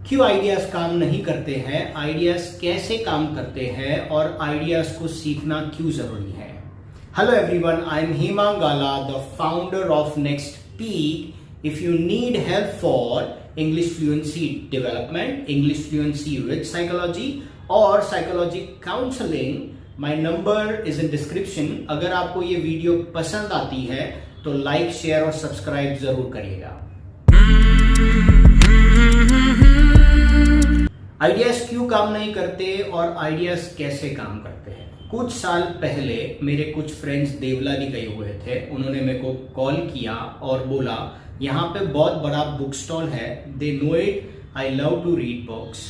क्यों आइडियाज काम नहीं करते हैं, आइडियाज कैसे काम करते हैं और आइडियाज को सीखना क्यों जरूरी है। Hello everyone, I am Hemang gala, the founder of next peak. If you need help for English fluency development, English fluency with psychology और psychology counseling, my number is in description। अगर आपको ये वीडियो पसंद आती है तो लाइक, शेयर और subscribe जरूर करिएगा। आइडियाज क्यों काम नहीं करते और आइडियाज कैसे काम करते हैं। कुछ साल पहले मेरे कुछ फ्रेंड्स देवलाली गए हुए थे। उन्होंने मेरे को कॉल किया और बोला यहाँ पे बहुत बड़ा बुक स्टॉल है, they know it, I love to read books.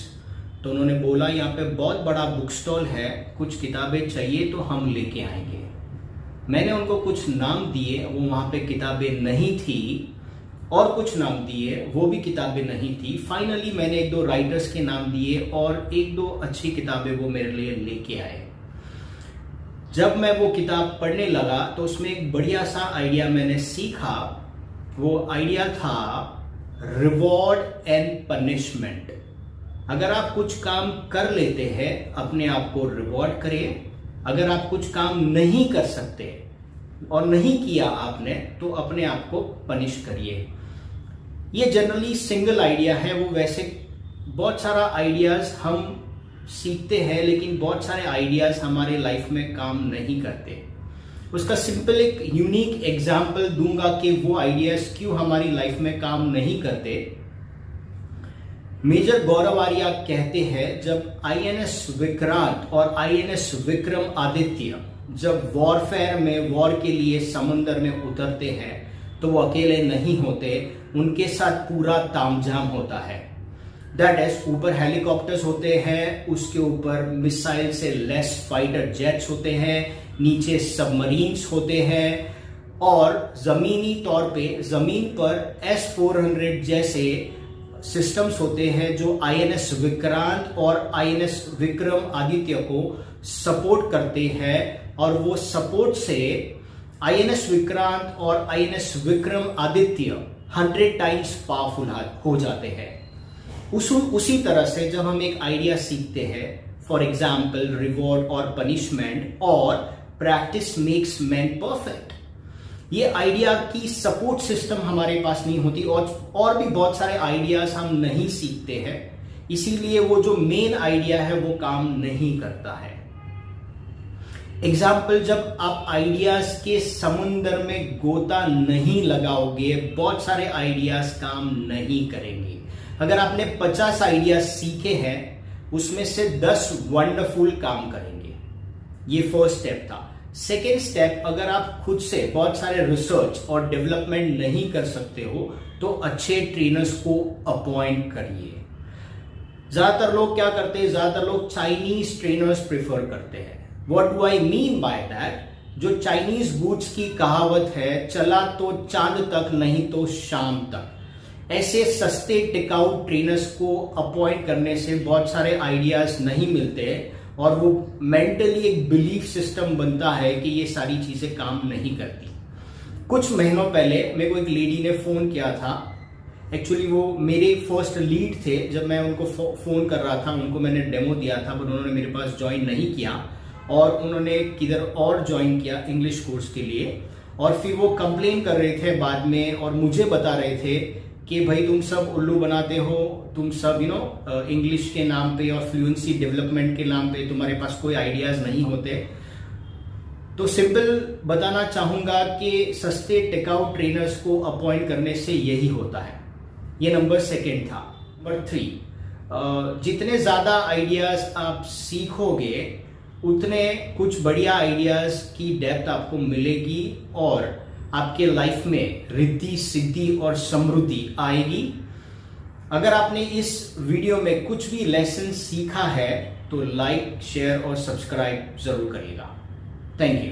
तो उन्होंने बोला यहाँ पे बहुत बड़ा बुक स्टॉल है, कुछ किताबें चाहिए तो हम लेके आएंगे। मैंने उनको कुछ नाम दिए, वो वहाँ पे किताबें नहीं थी, और कुछ नाम दिए, वो भी किताबें नहीं थी। फाइनली मैंने एक दो राइटर्स के नाम दिए और एक दो अच्छी किताबें वो मेरे लिए लेके आए। जब मैं वो किताब पढ़ने लगा तो उसमें एक बढ़िया सा आइडिया मैंने सीखा। वो आइडिया था रिवॉर्ड एंड पनिशमेंट। अगर आप कुछ काम कर लेते हैं, अपने आप को रिवॉर्ड करिए। अगर आप कुछ काम नहीं कर सकते और नहीं किया आपने, तो अपने आप को पनिश करिए। ये जनरली सिंगल आइडिया है। वो वैसे बहुत सारा आइडियाज हम सीखते हैं, लेकिन बहुत सारे आइडियाज हमारे लाइफ में काम नहीं करते। उसका सिंपल एक यूनिक एग्जाम्पल दूंगा कि वो आइडियाज क्यों हमारी लाइफ में काम नहीं करते। मेजर गौरव आर्या कहते हैं, जब आईएनएस विक्रांत और आईएनएस विक्रम आदित्य जब वॉरफेयर में, वॉर के लिए समुद्र में उतरते हैं, तो वो अकेले नहीं होते, उनके साथ पूरा तामझाम होता है। दैट इज, ऊपर हेलीकॉप्टर्स होते हैं, उसके ऊपर मिसाइल से लेस फाइटर जेट्स होते हैं, नीचे सबमरीन्स होते हैं, और जमीनी तौर पे जमीन पर S-400 जैसे सिस्टम्स होते हैं जो आईएनएस विक्रांत और आईएनएस विक्रम आदित्य को सपोर्ट करते हैं। और वो सपोर्ट से आईएनएस विक्रांत और INS Vikram Aditya 100 times powerful हो जाते हैं। उसी तरह से जब हम एक आइडिया सीखते हैं, फॉर एग्जाम्पल रिवॉर्ड और पनिशमेंट और प्रैक्टिस मेक्स मैन परफेक्ट, ये आइडिया की सपोर्ट सिस्टम हमारे पास नहीं होती, और भी बहुत सारे आइडियाज हम नहीं सीखते हैं, इसीलिए वो जो मेन आइडिया है वो काम नहीं करता है। एग्जाम्पल, जब आप आइडियाज के समुंदर में गोता नहीं लगाओगे, बहुत सारे आइडियाज काम नहीं करेंगे। अगर आपने 50 आइडियाज सीखे हैं, उसमें से 10 वंडरफुल काम करेंगे। ये फर्स्ट स्टेप था। सेकेंड स्टेप, अगर आप खुद से बहुत सारे रिसर्च और डेवलपमेंट नहीं कर सकते हो, तो अच्छे ट्रेनर्स को अपॉइंट करिए। ज्यादातर लोग क्या करते हैं, ज्यादातर लोग चाइनीज ट्रेनर्स प्रेफर करते हैं। What do I mean by that? जो चाइनीज गुड्स की कहावत है, चला तो चांद तक नहीं तो शाम तक, ऐसे सस्ते टिकाऊ ट्रेनर्स को अपॉइंट करने से बहुत सारे आइडियाज नहीं मिलते, और वो मेंटली एक बिलीफ सिस्टम बनता है कि ये सारी चीजें काम नहीं करती। कुछ महीनों पहले मेरे को एक लेडी ने फोन किया था। एक्चुअली वो मेरे फर्स्ट लीड थे। जब मैं उनको फोन कर रहा था, उनको मैंने डेमो दिया था, पर उन्होंने मेरे पास ज्वाइन नहीं किया, और उन्होंने किधर और ज्वाइन किया इंग्लिश कोर्स के लिए। और फिर वो कंप्लेन कर रहे थे बाद में, और मुझे बता रहे थे कि भाई तुम सब उल्लू बनाते हो, तुम सब इंग्लिश के नाम पे और फ्लुएंसी डेवलपमेंट के नाम पे तुम्हारे पास कोई आइडियाज नहीं होते। तो सिंपल बताना चाहूंगा कि सस्ते टिकाऊ ट्रेनर्स को अपॉइंट करने से यही होता है। ये नंबर सेकेंड था। नंबर 3, जितने ज्यादा आइडियाज आप सीखोगे, उतने कुछ बढ़िया आइडियाज की डेप्थ आपको मिलेगी, और आपके लाइफ में रिद्धि, सिद्धि और समृद्धि आएगी। अगर आपने इस वीडियो में कुछ भी लेसन सीखा है, तो लाइक, शेयर और सब्सक्राइब जरूर करिएगा। Thank you.